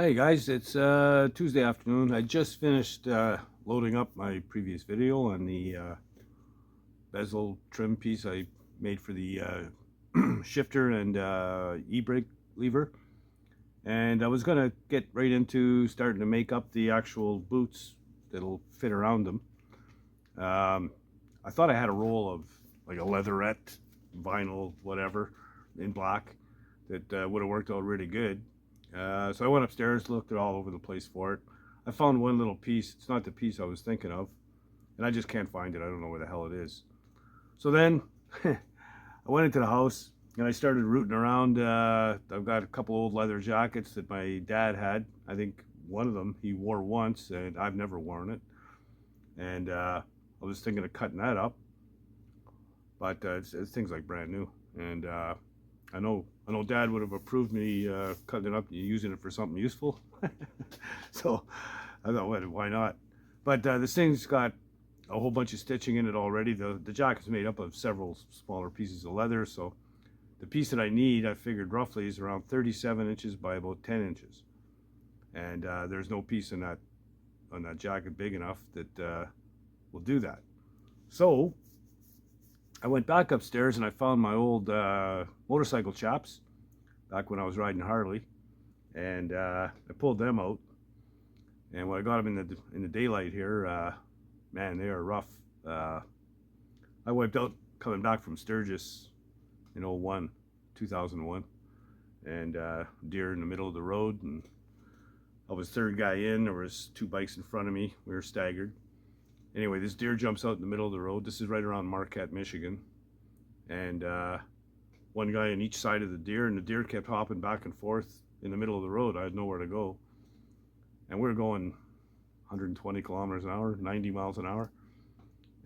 Hey guys, it's Tuesday afternoon. I just finished loading up my previous video on the bezel trim piece I made for the shifter and e-brake lever. And I was going to get right into starting to make up the actual boots that'll fit around them. I thought I had a roll of like a leatherette, vinyl, whatever, in black that would have worked out really good. So I went upstairs, looked all over the place for it. I found one little piece. It's not the piece I was thinking of, and I just can't find it. I don't know where the hell it is. So then I went into the house and I started rooting around. I've got a couple old leather jackets that my dad had. I think one of them he wore once, and I've never worn it. And I was thinking of cutting that up, but it's things like brand new. And I know Dad would have approved me cutting it up and using it for something useful. So I thought, well, why not? But this thing's got a whole bunch of stitching in it already. The jacket's made up of several smaller pieces of leather, so the piece that I need, I figured roughly, is around 37 inches by about 10 inches. And there's no piece on that jacket big enough that will do that. So I went back upstairs and I found my old motorcycle chaps back when I was riding Harley, and I pulled them out. And when I got them in the daylight here, man, they are rough. I wiped out coming back from Sturgis in 2001, and deer in the middle of the road, and I was third guy in. There was two bikes in front of me. We were staggered. Anyway, this deer jumps out in the middle of the road. This is right around Marquette, Michigan. And one guy on each side of the deer, and the deer kept hopping back and forth in the middle of the road. I had nowhere to go. And we were going 120 kilometers an hour, 90 miles an hour.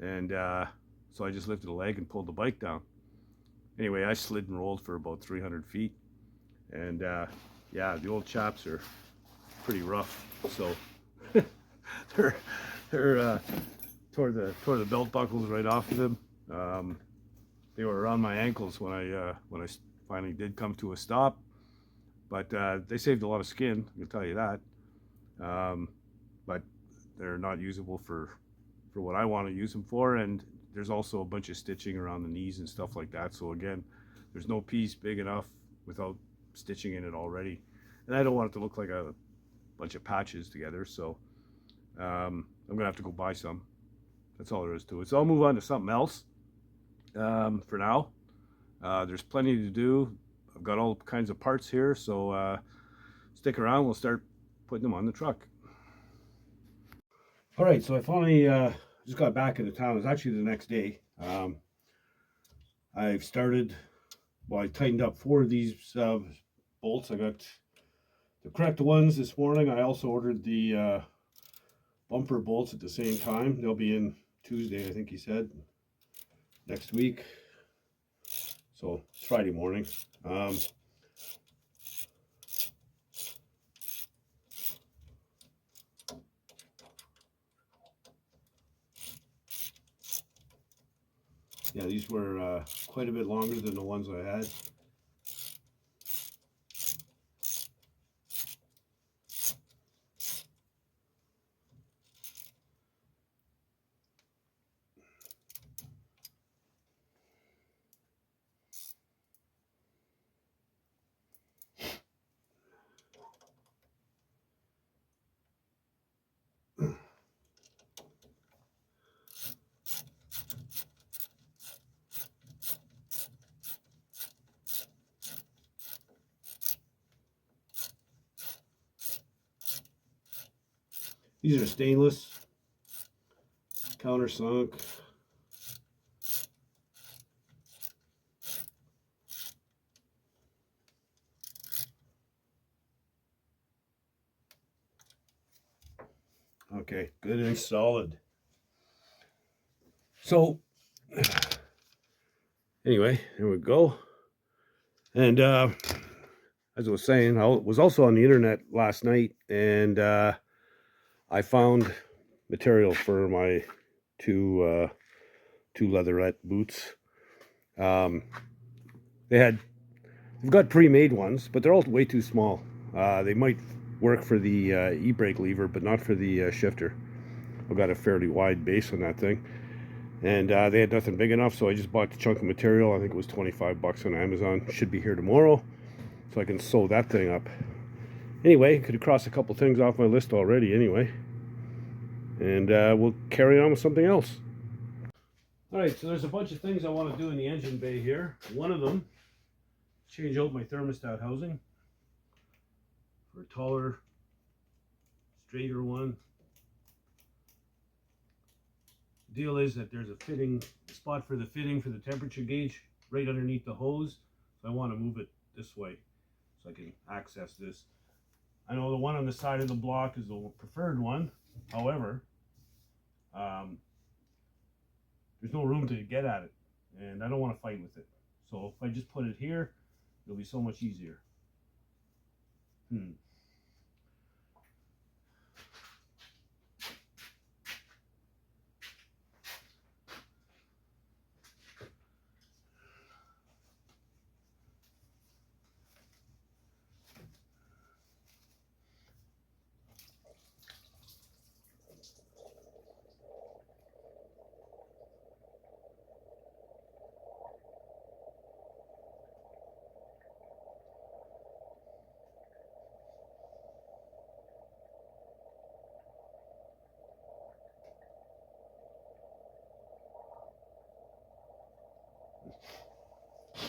And so I just lifted a leg and pulled the bike down. Anyway, I slid and rolled for about 300 feet. And yeah, the old chaps are pretty rough. So they're tore the belt buckles right off of them. They were around my ankles when I finally did come to a stop, but they saved a lot of skin, I can tell you that. But they're not usable for what I want to use them for, and there's also a bunch of stitching around the knees and stuff like that. So again, there's no piece big enough without stitching in it already, and I don't want it to look like a bunch of patches together. So I'm gonna have to go buy some. That's all there is to it. So I'll move on to something else for now. There's plenty to do. I've got all kinds of parts here, so stick around. We'll start putting them on the truck. All right, so I finally just got back into town. It was actually the next day. I've started, well, I tightened up 4 of these bolts. I got the correct ones this morning. I also ordered the bumper bolts at the same time. They'll be in Tuesday, I think he said, next week. So it's Friday morning. Yeah, these were quite a bit longer than the ones I had. These are stainless, countersunk. Okay, good and solid. So anyway, there we go. And as I was saying, I was also on the internet last night, and I found material for my two leatherette boots. They've got pre-made ones, but they're all way too small. They might work for the e-brake lever, but not for the shifter. I've got a fairly wide base on that thing, and they had nothing big enough, so I just bought the chunk of material. I think it was 25 bucks on Amazon. Should be here tomorrow, so I can sew that thing up. Anyway, could have crossed a couple things off my list already anyway, and we'll carry on with something else. Alright, so there's a bunch of things I want to do in the engine bay here. One of them, change out my thermostat housing for a taller, straighter one. The deal is that there's a fitting spot for the fitting for the temperature gauge right underneath the hose, so I want to move it this way so I can access this. I know the one on the side of the block is the preferred one, however, there's no room to get at it, and I don't want to fight with it. So if I just put it here, it'll be so much easier.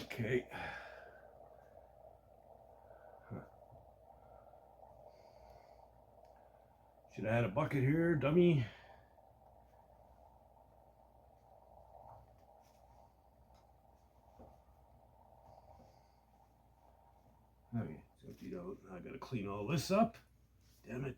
Okay. Should have had a bucket here, dummy. Okay, it's emptied out. Now I gotta clean all this up. Damn it.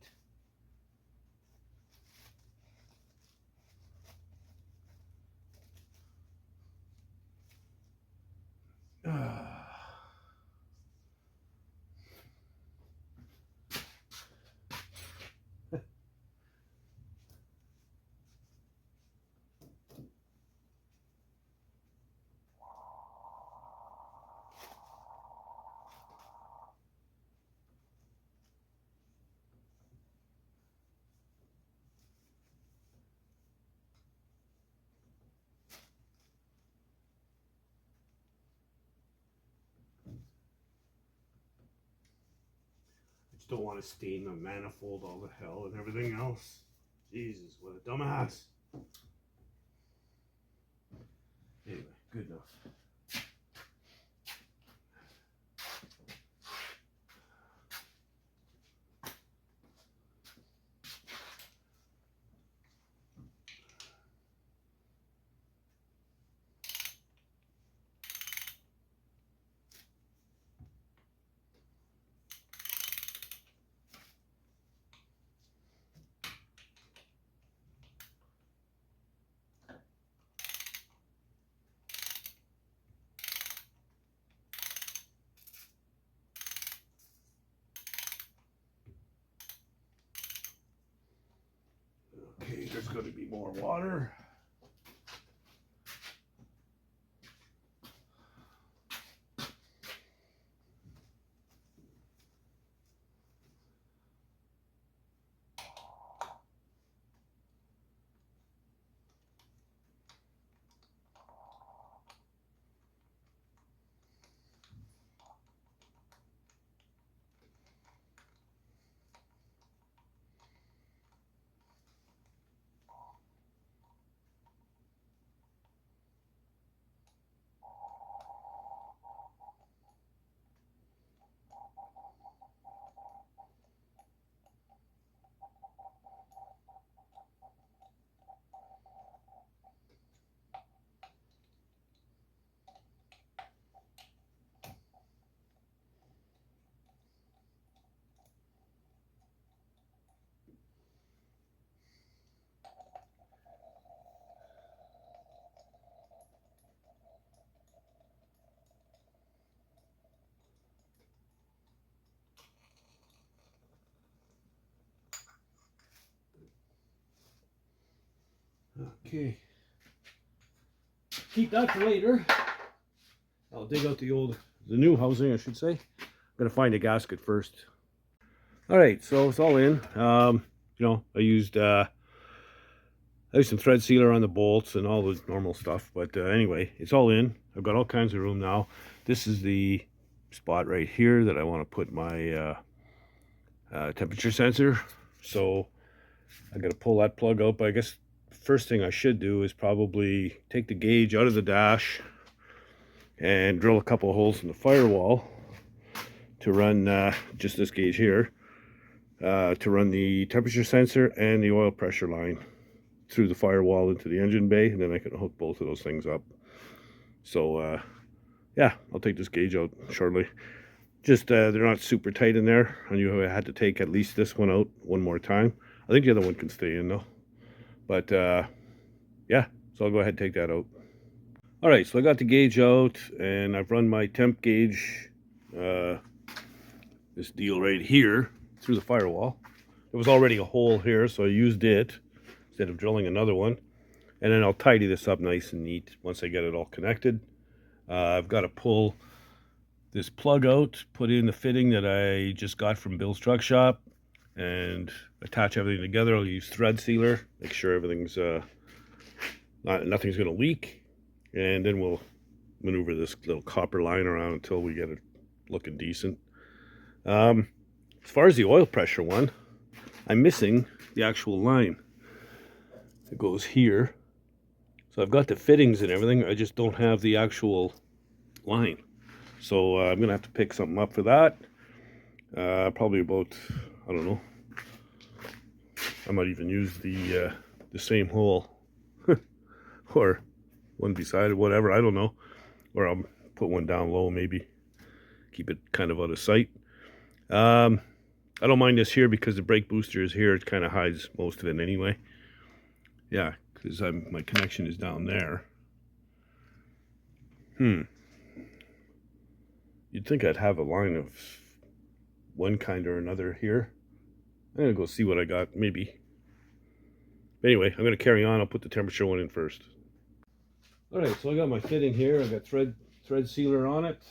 Don't want to stain the manifold, all the hell and everything else. Jesus, what a dumbass. Anyway, good enough. Okay, there's going to be more water. Okay. Keep that for later. I'll dig out the new housing, I should say. I'm gonna find a gasket first. All right, so it's all in. I used some thread sealer on the bolts and all the normal stuff. But anyway, it's all in. I've got all kinds of room now. This is the spot right here that I want to put my temperature sensor. So I got to pull that plug out. But I guess first thing I should do is probably take the gauge out of the dash and drill a couple of holes in the firewall to run just this gauge here to run the temperature sensor and the oil pressure line through the firewall into the engine bay, and then I can hook both of those things up. So yeah, I'll take this gauge out shortly. Just they're not super tight in there. I knew I had to take at least this one out one more time. I think the other one can stay in though. But yeah, so I'll go ahead and take that out. All right, so I got the gauge out and I've run my temp gauge, this deal right here, through the firewall. There was already a hole here, so I used it instead of drilling another one. And then I'll tidy this up nice and neat once I get it all connected. I've got to pull this plug out, put in the fitting that I just got from Bill's Truck Shop, and attach everything together. I'll use thread sealer, make sure everything's nothing's going to leak, and then we'll maneuver this little copper line around until we get it looking decent. As far as the oil pressure one, I'm missing the actual line. It goes here. So I've got the fittings and everything, I just don't have the actual line. So I'm going to have to pick something up for that. Probably about, I don't know, I might even use the same hole or one beside it, whatever, I don't know. Or I'll put one down low maybe, keep it kind of out of sight. I don't mind this here because the brake booster is here. It kind of hides most of it anyway. Yeah, because my connection is down there. You'd think I'd have a line of one kind or another here. I'm going to go see what I got, maybe. Anyway, I'm going to carry on. I'll put the temperature one in first. All right, so I got my fitting here. I got thread sealer on it.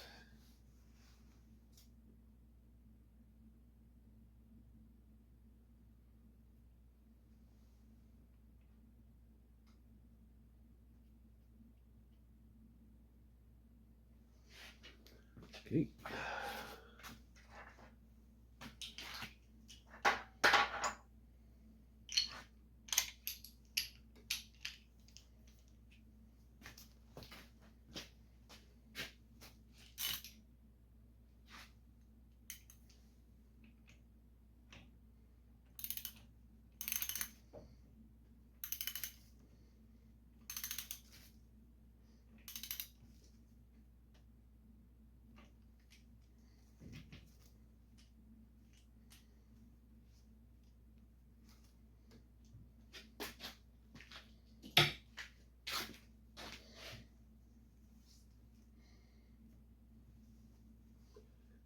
Okay.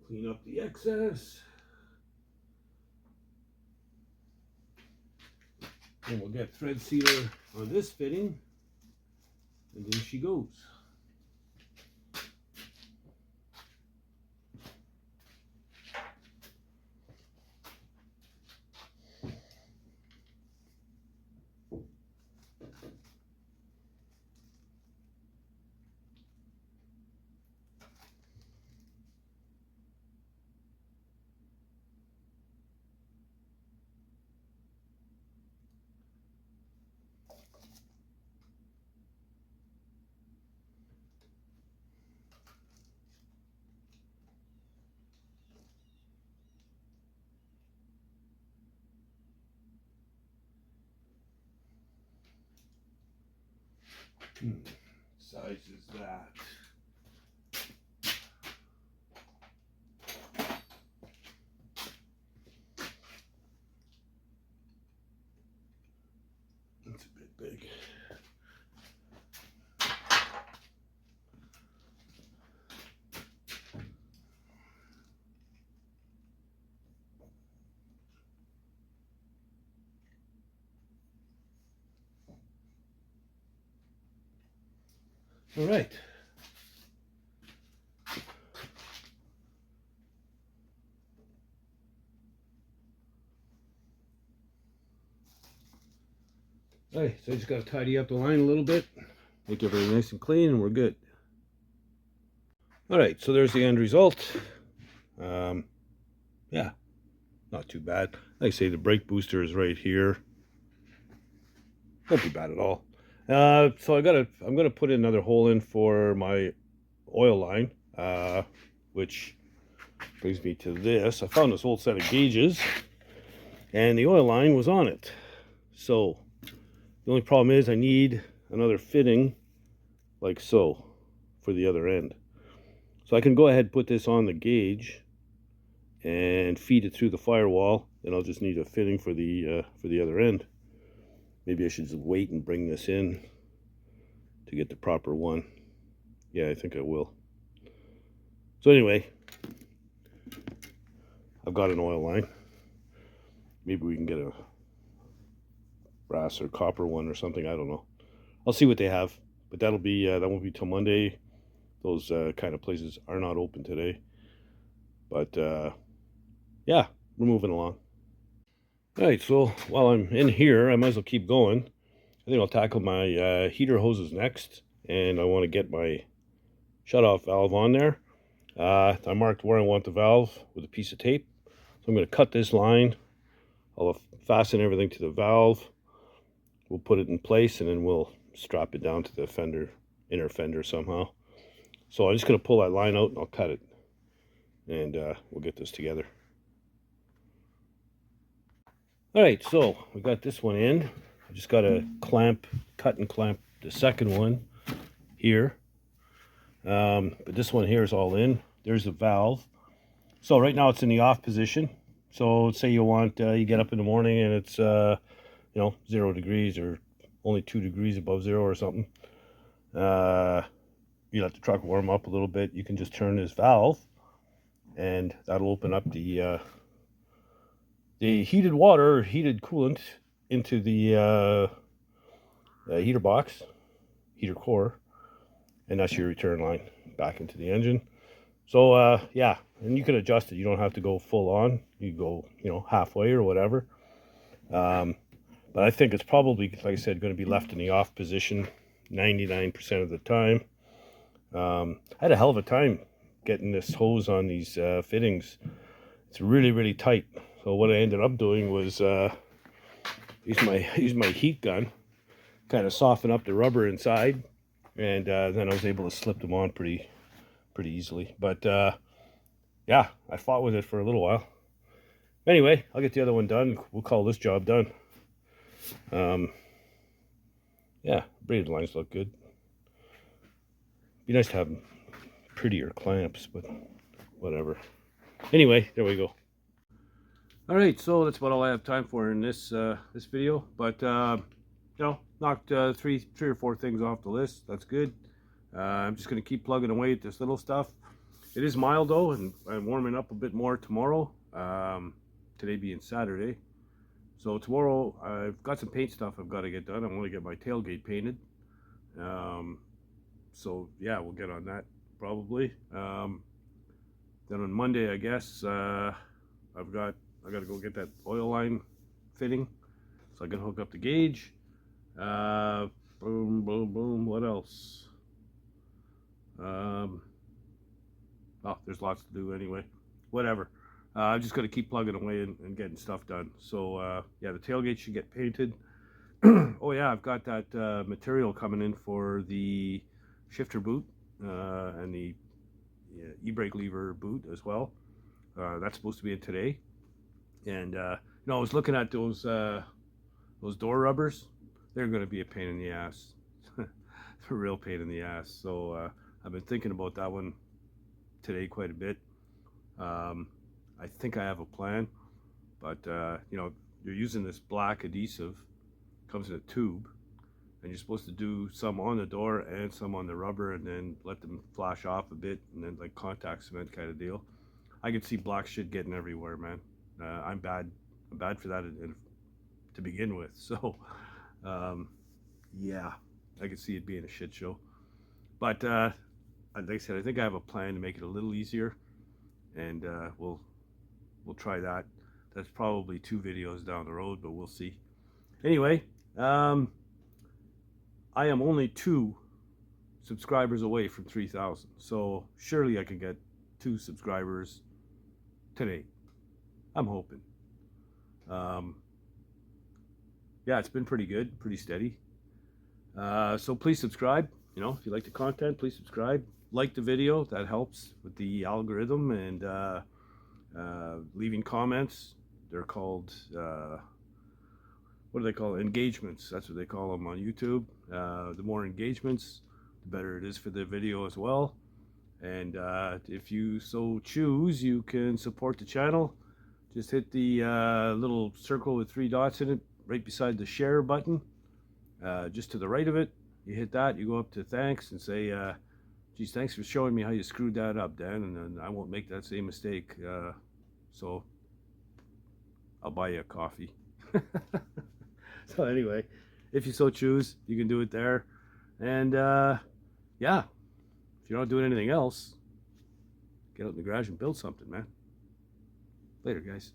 Clean up the excess. And we'll get thread sealer on this fitting. And then she goes. Size is that? That's a bit big. All right. Alright, so I just got to tidy up the line a little bit, make everything nice and clean, and we're good. Alright, so there's the end result. Yeah, not too bad. Like I say, the brake booster is right here. Not too bad at all. So I'm gonna put another hole in for my oil line, which brings me to this. I found this old set of gauges, and the oil line was on it. So the only problem is I need another fitting like so for the other end. So I can go ahead and put this on the gauge and feed it through the firewall, and I'll just need a fitting for the other end. Maybe I should just wait and bring this in to get the proper one. Yeah, I think I will. So anyway, I've got an oil line. Maybe we can get a brass or copper one or something. I don't know. I'll see what they have, but that won't be till Monday. Those kind of places are not open today. But yeah, we're moving along. All right, so while I'm in here, I might as well keep going. I think I'll tackle my heater hoses next, and I want to get my shutoff valve on there. I marked where I want the valve with a piece of tape. So I'm going to cut this line. I'll fasten everything to the valve. We'll put it in place, and then we'll strap it down to the fender, inner fender somehow. So I'm just going to pull that line out, and I'll cut it, and we'll get this together. All right, so we got this one in. I just got to cut and clamp the second one here. But this one here is all in. There's the valve. So right now it's in the off position. So say you get up in the morning and it's 0 degrees or only 2 degrees above zero or something. You let the truck warm up a little bit. You can just turn this valve, and that'll open up the heated water or heated coolant into the heater box, heater core, and that's your return line back into the engine. So yeah, and you can adjust it. You don't have to go full on. You go halfway or whatever. But I think it's probably, like I said, going to be left in the off position 99% of the time. I had a hell of a time getting this hose on these fittings. It's really, really tight. So what I ended up doing was use my heat gun, kind of soften up the rubber inside, and then I was able to slip them on pretty easily. But yeah, I fought with it for a little while. Anyway, I'll get the other one done. We'll call this job done. Yeah, braided lines look good. Be nice to have prettier clamps, but whatever. Anyway, there we go. All right, so that's about all I have time for in this this video. But knocked three or four things off the list. That's good. I'm just gonna keep plugging away at this little stuff. It is mild though, and I'm warming up a bit more tomorrow. Today being Saturday. So tomorrow I've got some paint stuff I've got to get done. I want to get my tailgate painted. So yeah, we'll get on that probably. Then on Monday, I guess I got to go get that oil line fitting, so I can hook up the gauge. Boom, boom, boom. What else? Oh, there's lots to do anyway. Whatever. I'm just going to keep plugging away and getting stuff done. So yeah, the tailgate should get painted. Oh yeah, I've got that material coming in for the shifter boot and the e-brake lever boot as well. That's supposed to be in today. And I was looking at those door rubbers. They're going to be a pain in the ass. A real pain in the ass. So I've been thinking about that one today quite a bit. I think I have a plan, but you're using this black adhesive, comes in a tube, and you're supposed to do some on the door and some on the rubber, and then let them flash off a bit, and then like contact cement kind of deal. I can see black shit getting everywhere, man. I'm bad for that to begin with. So yeah, I can see it being a shit show. But like I said, I think I have a plan to make it a little easier, and we'll try that. That's probably 2 videos down the road, but we'll see. Anyway, I am only 2 subscribers away from 3,000. So surely I can get 2 subscribers today. I'm hoping. Yeah, it's been pretty good, pretty steady. So please subscribe. You know, if you like the content, please subscribe. Like the video, that helps with the algorithm, and leaving comments. They're called, what do they call it? Engagements. That's what they call them on YouTube. The more engagements, the better it is for the video as well. And if you so choose, you can support the channel. Just hit the little circle with 3 dots in it right beside the share button. Just to the right of it, you hit that, you go up to thanks and say, geez, thanks for showing me how you screwed that up, Dan, and then I won't make that same mistake. So I'll buy you a coffee. So anyway, if you so choose, you can do it there. And yeah, if you're not doing anything else, get out in the garage and build something, man. Later, guys.